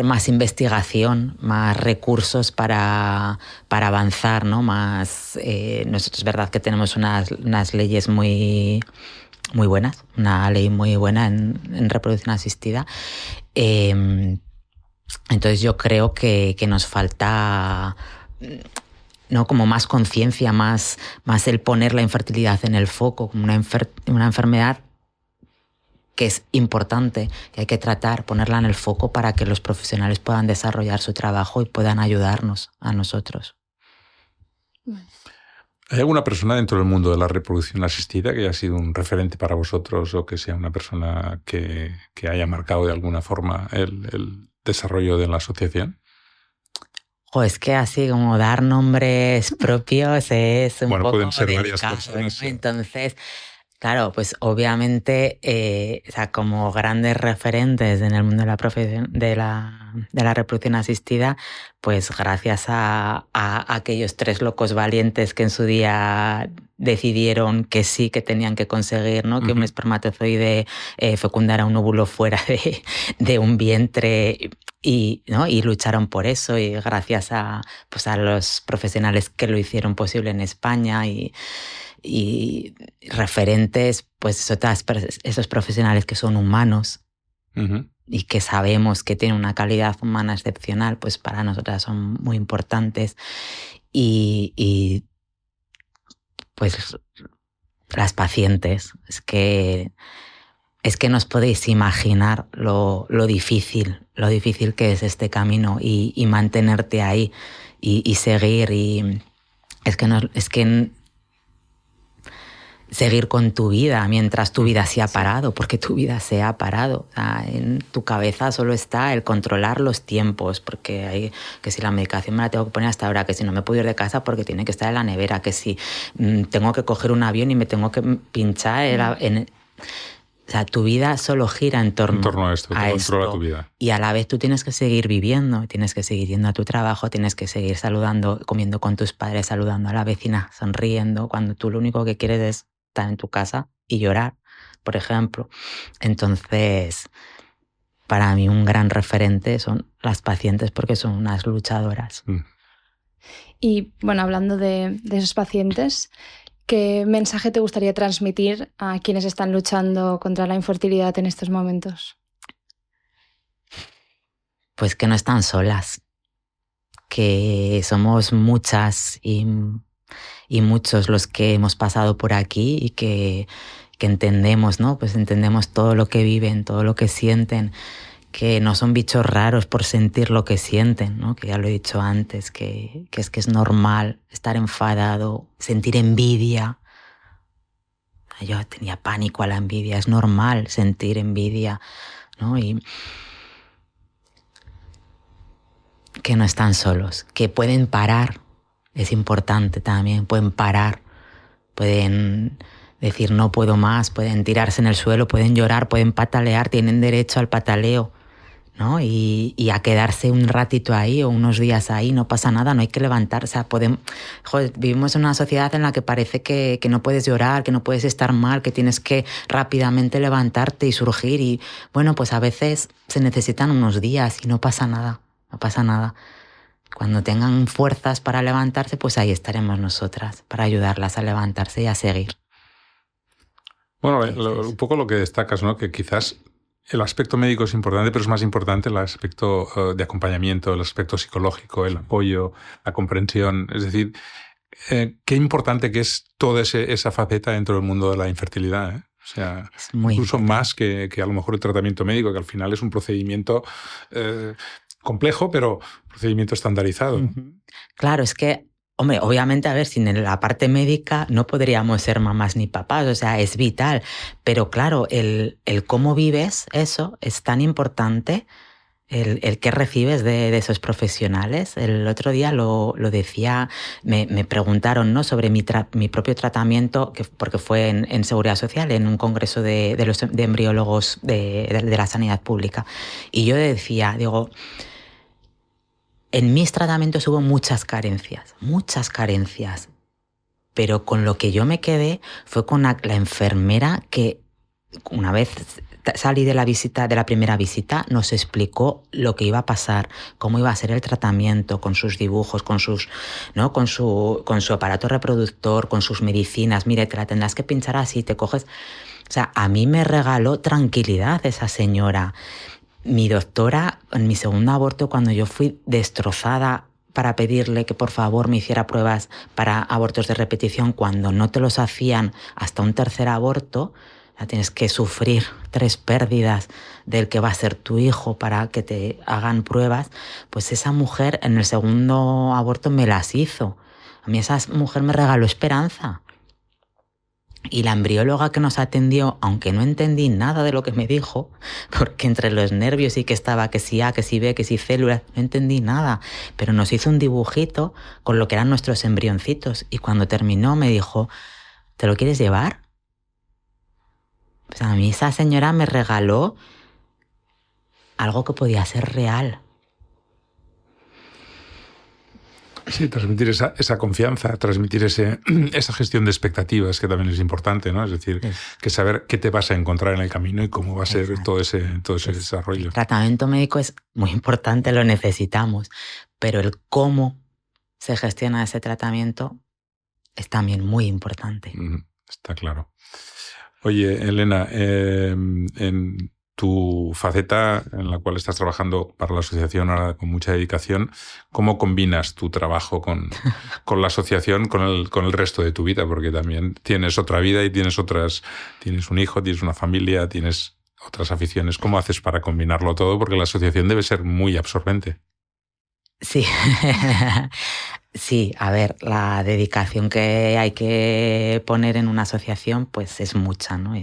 Más investigación, más recursos para avanzar, ¿no? Nosotros es verdad que tenemos unas leyes muy buenas, una ley muy buena en reproducción asistida. Entonces yo creo que nos falta, ¿no? Como más conciencia, más el poner la infertilidad en el foco como una enfermedad que es importante, que hay que tratar, ponerla en el foco para que los profesionales puedan desarrollar su trabajo y puedan ayudarnos a nosotros. ¿Hay alguna persona dentro del mundo de la reproducción asistida que haya sido un referente para vosotros o que sea una persona que haya marcado de alguna forma el desarrollo de la asociación? Es que así como dar nombres propios es un poco pueden ser delicado, varias personas. ¿no? Entonces, claro, pues obviamente, como grandes referentes en el mundo de la reproducción asistida, pues gracias a aquellos 3 locos valientes que en su día decidieron que sí, que tenían que conseguir, ¿no? Que un espermatozoide fecundara un óvulo fuera de un vientre y lucharon por eso, y gracias a los profesionales que lo hicieron posible en España y referentes, pues esos profesionales que son humanos y que sabemos que tienen una calidad humana excepcional, pues para nosotras son muy importantes. Y pues las pacientes, es que no os podéis imaginar lo difícil que es este camino y mantenerte ahí y seguir. Y es que seguir con tu vida mientras tu vida se ha parado, porque tu vida se ha parado. O sea, en tu cabeza solo está el controlar los tiempos, porque hay que si la medicación me la tengo que poner hasta ahora, que si no me puedo ir de casa porque tiene que estar en la nevera, que si tengo que coger un avión y me tengo que pinchar o sea, tu vida solo gira en torno a esto, controla tu vida. Y a la vez tú tienes que seguir viviendo, tienes que seguir yendo a tu trabajo, tienes que seguir saludando, comiendo con tus padres, saludando a la vecina, sonriendo, cuando tú lo único que quieres es estar en tu casa y llorar, por ejemplo. Entonces, para mí un gran referente son las pacientes porque son unas luchadoras. Y bueno, hablando de esos pacientes, ¿Qué mensaje te gustaría transmitir a quienes están luchando contra la infertilidad en estos momentos? Pues que no están solas, que somos muchas y muchos los que hemos pasado por aquí y que entendemos, ¿no? Pues entendemos todo lo que viven, todo lo que sienten, que no son bichos raros por sentir lo que sienten, ¿no? Que ya lo he dicho antes, que es normal estar enfadado, sentir envidia. Yo tenía pánico a la envidia, es normal sentir envidia, ¿no? Y que no están solos, que pueden parar, es importante también, pueden parar, pueden decir no puedo más, pueden tirarse en el suelo, pueden llorar, pueden patalear, tienen derecho al pataleo, ¿no? Y a quedarse un ratito ahí o unos días ahí, no pasa nada, no hay que levantarse. O sea, vivimos en una sociedad en la que parece que no puedes llorar, que no puedes estar mal, que tienes que rápidamente levantarte y surgir. Y bueno, pues a veces se necesitan unos días y no pasa nada, no pasa nada. Cuando tengan fuerzas para levantarse, pues ahí estaremos nosotras, para ayudarlas a levantarse y a seguir. Bueno, un poco lo que destacas, ¿no? Que quizás el aspecto médico es importante, pero es más importante el aspecto de acompañamiento, el aspecto psicológico, el apoyo, la comprensión. Es decir, qué importante que es toda esa faceta dentro del mundo de la infertilidad, ¿eh? O sea, incluso importante. Más que a lo mejor el tratamiento médico, que al final es un procedimiento complejo, pero un procedimiento estandarizado. Uh-huh. Claro, es que hombre, obviamente, a ver, sin la parte médica no podríamos ser mamás ni papás, o sea, es vital. Pero claro, el cómo vives eso es tan importante, el qué recibes de esos profesionales. El otro día lo decía, me preguntaron, ¿no?, sobre mi propio tratamiento, porque fue en Seguridad Social, en un congreso de embriólogos de la sanidad pública. Y yo decía, digo, en mis tratamientos hubo muchas carencias, pero con lo que yo me quedé fue con la enfermera que una vez salí de la primera visita nos explicó lo que iba a pasar, cómo iba a ser el tratamiento, con sus dibujos, con su aparato reproductor, con sus medicinas. Mire, te la tendrás que pinchar así, te coges. O sea, a mí me regaló tranquilidad esa señora. Mi doctora, en mi segundo aborto, cuando yo fui destrozada para pedirle que por favor me hiciera pruebas para abortos de repetición, cuando no te los hacían hasta un tercer aborto, ya tienes que sufrir 3 pérdidas del que va a ser tu hijo para que te hagan pruebas, pues esa mujer en el segundo aborto me las hizo. A mí esa mujer me regaló esperanza. Y la embrióloga que nos atendió, aunque no entendí nada de lo que me dijo, porque entre los nervios y que estaba que si A, que si B, que si células, no entendí nada, pero nos hizo un dibujito con lo que eran nuestros embrioncitos. Y cuando terminó me dijo, ¿te lo quieres llevar? Pues a mí esa señora me regaló algo que podía ser real. Sí, transmitir esa confianza, transmitir esa gestión de expectativas, que también es importante, ¿no? Es decir, que saber qué te vas a encontrar en el camino y cómo va a ser todo ese desarrollo. El tratamiento médico es muy importante, lo necesitamos, pero el cómo se gestiona ese tratamiento es también muy importante. Está claro. Oye, Elena, en tu faceta en la cual estás trabajando para la asociación ahora con mucha dedicación, ¿cómo combinas tu trabajo con la asociación, con el resto de tu vida? Porque también tienes otra vida y tienes un hijo, tienes una familia, tienes otras aficiones. ¿Cómo haces para combinarlo todo? Porque la asociación debe ser muy absorbente. Sí. Sí, a ver, la dedicación que hay que poner en una asociación pues es mucha, ¿no?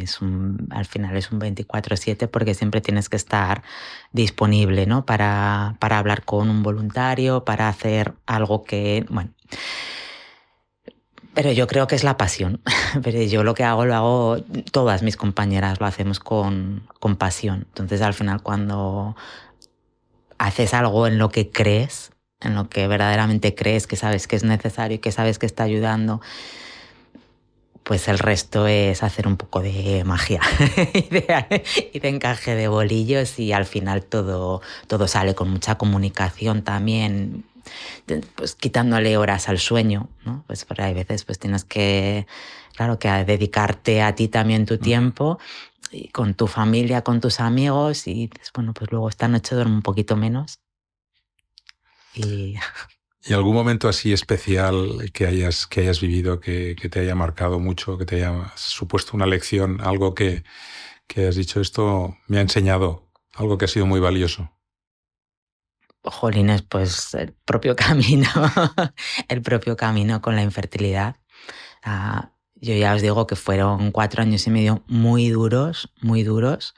Al final es un 24/7 porque siempre tienes que estar disponible, ¿no? Para hablar con un voluntario, para hacer algo que, bueno. Pero yo creo que es la pasión. Pero yo lo hago, todas mis compañeras lo hacemos con pasión. Entonces al final cuando haces algo en lo que crees, en lo que verdaderamente crees, que sabes que es necesario y que sabes que está ayudando, pues el resto es hacer un poco de magia y de encaje de bolillos y al final todo sale con mucha comunicación también. pues quitándole horas al sueño, ¿no? Pues porque hay veces pues tienes que, claro, que dedicarte a ti también tu tiempo, y con tu familia, con tus amigos, y bueno, pues luego esta noche duermo un poquito menos. ¿Y algún momento así especial que hayas vivido, que te haya marcado mucho, que te haya supuesto una lección, algo que has dicho, esto me ha enseñado, algo que ha sido muy valioso? Jolines, pues el propio camino, el propio camino con la infertilidad. Yo ya os digo que fueron 4 años y medio muy duros, muy duros.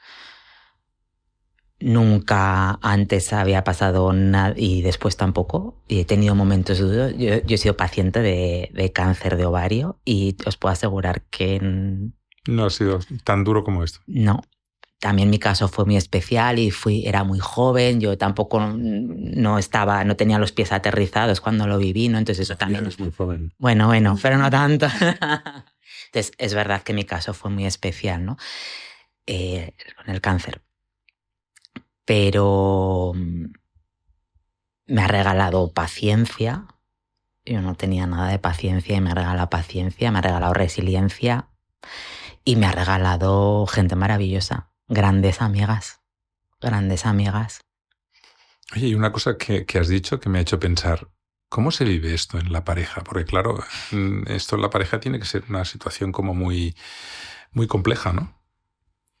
Nunca antes había pasado nada y después tampoco. Y he tenido momentos duros. Yo he sido paciente de cáncer de ovario y os puedo asegurar que no ha sido tan duro como esto. No. También mi caso fue muy especial y era muy joven. Yo tampoco no tenía los pies aterrizados cuando lo viví, ¿no? Entonces eso también es muy joven. Bueno, pero no tanto. Entonces es verdad que mi caso fue muy especial, ¿no? Con el cáncer. Pero me ha regalado paciencia. Yo no tenía nada de paciencia y me ha regalado paciencia, me ha regalado resiliencia y me ha regalado gente maravillosa, grandes amigas. Oye, y una cosa que has dicho que me ha hecho pensar, ¿cómo se vive esto en la pareja? Porque claro, esto en la pareja tiene que ser una situación como muy, muy compleja, ¿no?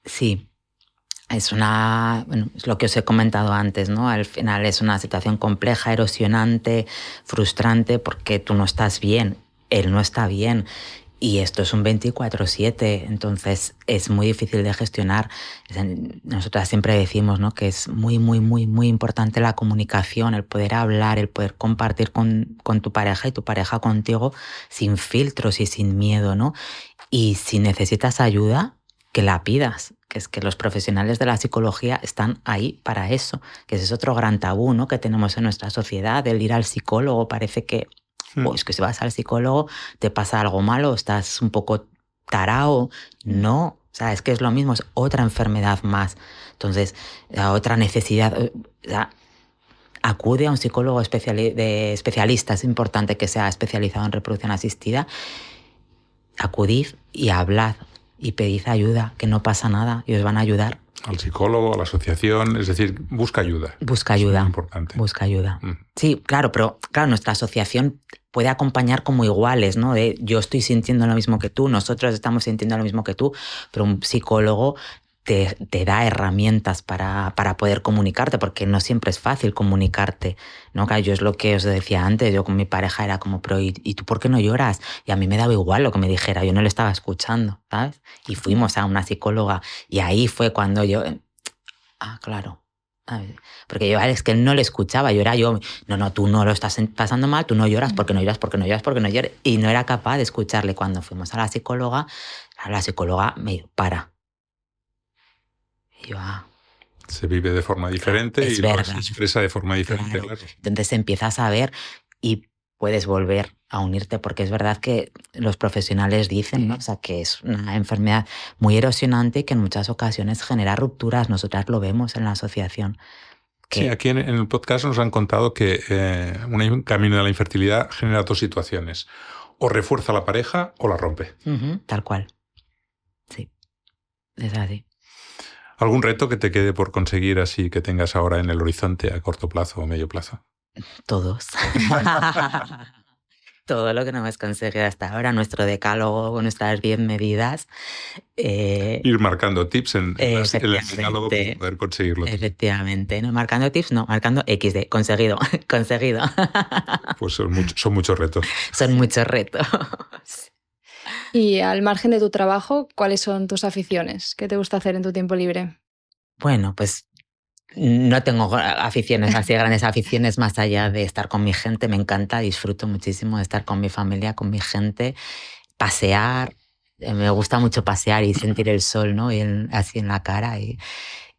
Sí. Es lo que os he comentado antes, ¿no? Al final es una situación compleja, erosionante, frustrante, porque tú no estás bien, él no está bien. Y esto es un 24/7, entonces es muy difícil de gestionar. Nosotras siempre decimos, ¿no?, que es muy, muy, muy, muy importante la comunicación, el poder hablar, el poder compartir con tu pareja y tu pareja contigo sin filtros y sin miedo, ¿no? Y si necesitas ayuda, que la pidas, que es que los profesionales de la psicología están ahí para eso, que ese es otro gran tabú, ¿no?, que tenemos en nuestra sociedad, el ir al psicólogo. Parece que es que si vas al psicólogo te pasa algo malo, estás un poco tarao. No, o sea, es que es lo mismo, es otra enfermedad más. Entonces, otra necesidad. O sea, acude a un psicólogo especialista, es importante que sea especializado en reproducción asistida. Acudid y hablad y pedid ayuda, que no pasa nada y os van a ayudar. Al psicólogo, a la asociación, es decir, busca ayuda. Busca ayuda. Es muy importante. Busca ayuda. Sí, claro, pero claro, nuestra asociación puede acompañar como iguales, ¿no? De yo estoy sintiendo lo mismo que tú, nosotros estamos sintiendo lo mismo que tú, pero un psicólogo te da herramientas para poder comunicarte, porque no siempre es fácil comunicarte, ¿no? Claro, yo es lo que os decía antes, yo con mi pareja era como, pero ¿y tú por qué no lloras? Y a mí me daba igual lo que me dijera, yo no le estaba escuchando, ¿sabes? Y fuimos a una psicóloga y ahí fue cuando yo... claro. Porque yo es que no le escuchaba, no, tú no lo estás pasando mal, tú no lloras, porque no lloras, porque no lloras, porque no lloras. Y no era capaz de escucharle. Cuando fuimos a la psicóloga me dijo, para. Y yo, se vive de forma diferente y luego se expresa de forma diferente. Claro. Entonces empiezas a ver y puedes volver a unirte, porque es verdad que los profesionales dicen, ¿no?, o sea, que es una enfermedad muy erosionante y que en muchas ocasiones genera rupturas. Nosotras lo vemos en la asociación. Sí, aquí en el podcast nos han contado que un camino de la infertilidad genera 2 situaciones. O refuerza a la pareja o la rompe. Tal cual. Sí, es así. ¿Algún reto que te quede por conseguir así que tengas ahora en el horizonte a corto plazo o medio plazo? Todos. Todo lo que no hemos conseguido hasta ahora, nuestro decálogo, nuestras 10 medidas. Ir marcando tips en el decálogo para poder conseguirlo. Efectivamente. No, marcando tips, no, marcando XD. Conseguido. Pues son muchos retos. Son muchos retos. Y al margen de tu trabajo, ¿cuáles son tus aficiones? ¿Qué te gusta hacer en tu tiempo libre? Bueno, pues no tengo aficiones, así grandes aficiones más allá de estar con mi gente. Me encanta, disfruto muchísimo de estar con mi familia, con mi gente, pasear. Me gusta mucho pasear y sentir el sol, ¿no?, así en la cara y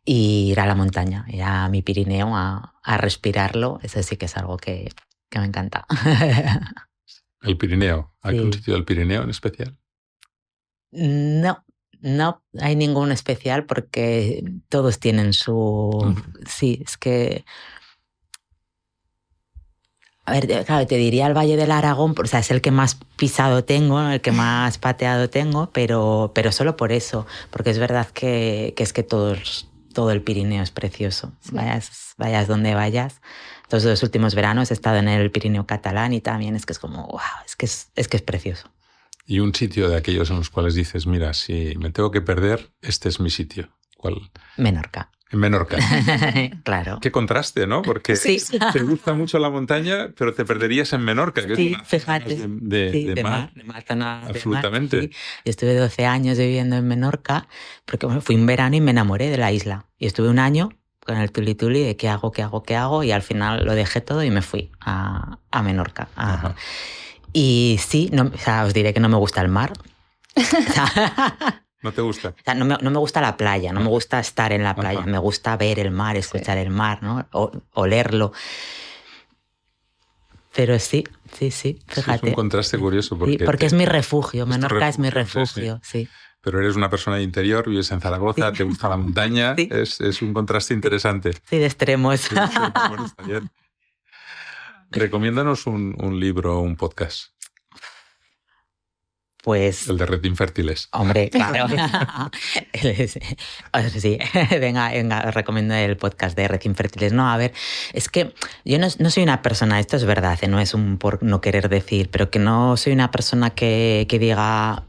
ir a la montaña, ir a mi Pirineo a respirarlo. Eso sí que es algo que me encanta. ¿El Pirineo? ¿Hay un sitio del Pirineo en especial? No hay ningún especial porque todos tienen su... Sí, es que A ver, claro, te diría el Valle del Aragón, o sea, es el que más pisado tengo, el que más pateado tengo, pero solo por eso, porque es verdad que es que todo el Pirineo es precioso. Sí. Vayas donde vayas. Entonces, los últimos veranos he estado en el Pirineo catalán y también es que es como, wow, es que es precioso. Y un sitio de aquellos en los cuales dices, mira, si me tengo que perder, este es mi sitio. ¿Cuál? Menorca. En Menorca. Claro. Qué contraste, ¿no? Porque sí. Te gusta mucho la montaña, pero te perderías en Menorca, que sí, es una fíjate. De mar. Absolutamente. De mar, sí. Yo estuve 12 años viviendo en Menorca, porque bueno, fui un verano y me enamoré de la isla. Y estuve un año con el tuli-tuli de qué hago, y al final lo dejé todo y me fui a Menorca. Y sí, no, o sea, os diré que no me gusta el mar. ¿No te gusta? O sea, no me gusta la playa, no me gusta estar en la playa, me gusta ver el mar, escuchar el mar, ¿no? olerlo. Pero sí, fíjate. Sí, es un contraste curioso. Porque es mi refugio, Menorca es mi refugio, sí. Pero eres una persona de interior, vives en Zaragoza, te gusta la montaña, es un contraste interesante. Sí, de extremos. Sí, bueno, está bien. Recomiéndanos un libro o un podcast. Pues... El de Red Infértiles. Hombre, claro. Sí, venga, os recomiendo el podcast de Red Infértiles. No, a ver, es que yo no soy una persona, esto es verdad, no es un por no querer decir, pero que no soy una persona que diga...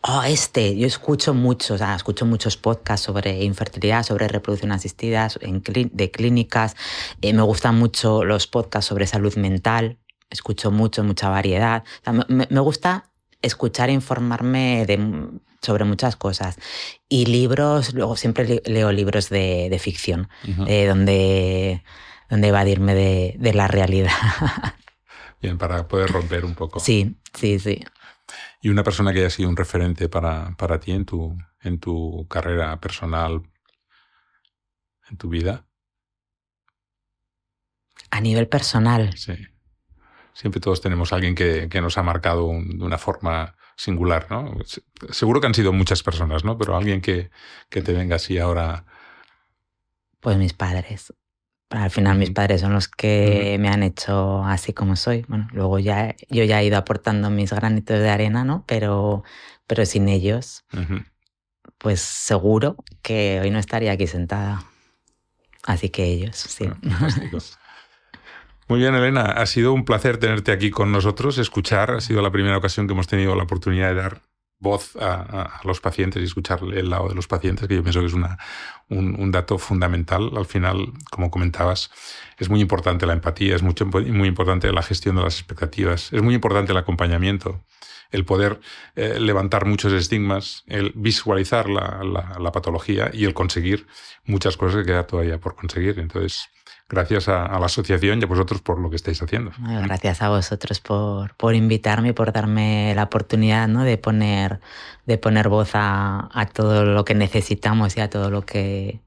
yo escucho muchos podcasts sobre infertilidad, sobre reproducción asistida, de clínicas. Me gustan mucho los podcasts sobre salud mental. Escucho mucha variedad. O sea, me gusta escuchar e informarme sobre muchas cosas. Y libros, luego siempre leo libros de ficción, donde evadirme de la realidad. Bien, para poder romper un poco. Sí. ¿Y una persona que haya sido un referente para ti en tu carrera personal, en tu vida? A nivel personal. Sí. Siempre todos tenemos a alguien que nos ha marcado de una forma singular, ¿no? Seguro que han sido muchas personas, ¿no? Pero alguien que te venga así ahora... Pues mis padres. Al final mis padres son los que me han hecho así como soy. Bueno, luego yo ya he ido aportando mis granitos de arena, ¿no? Pero sin ellos, pues seguro que hoy no estaría aquí sentada. Así que ellos, sí. Fantástico. Muy bien, Elena. Ha sido un placer tenerte aquí con nosotros, escuchar. Ha sido la primera ocasión que hemos tenido la oportunidad de dar voz a los pacientes y escuchar el lado de los pacientes, que yo pienso que es un dato fundamental. Al final, como comentabas, es muy importante la empatía, es muy importante la gestión de las expectativas, es muy importante el acompañamiento, el poder levantar muchos estigmas, el visualizar la patología y el conseguir muchas cosas que queda todavía por conseguir. Entonces, gracias a la asociación y a vosotros por lo que estáis haciendo. Gracias a vosotros por invitarme y por darme la oportunidad, ¿no? de poner voz a todo lo que necesitamos y a todo lo que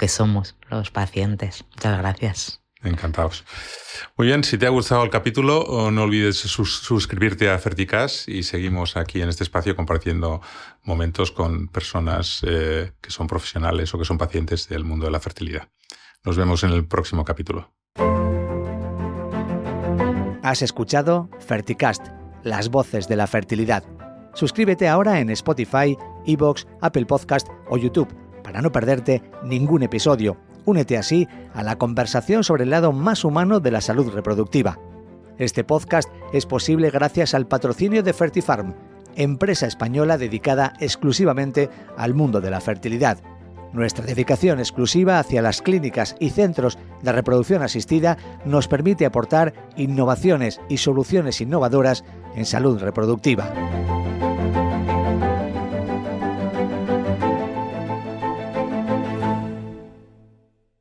somos los pacientes. Muchas gracias. Encantados. Muy bien, si te ha gustado el capítulo, no olvides suscribirte a Ferticast y seguimos aquí en este espacio compartiendo momentos con personas que son profesionales o que son pacientes del mundo de la fertilidad. Nos vemos en el próximo capítulo. Has escuchado Ferticast, las voces de la fertilidad. Suscríbete ahora en Spotify, iVoox, Apple Podcast o YouTube para no perderte ningún episodio. Únete así a la conversación sobre el lado más humano de la salud reproductiva. Este podcast es posible gracias al patrocinio de Fertifarm, empresa española dedicada exclusivamente al mundo de la fertilidad. Nuestra dedicación exclusiva hacia las clínicas y centros de reproducción asistida nos permite aportar innovaciones y soluciones innovadoras en salud reproductiva.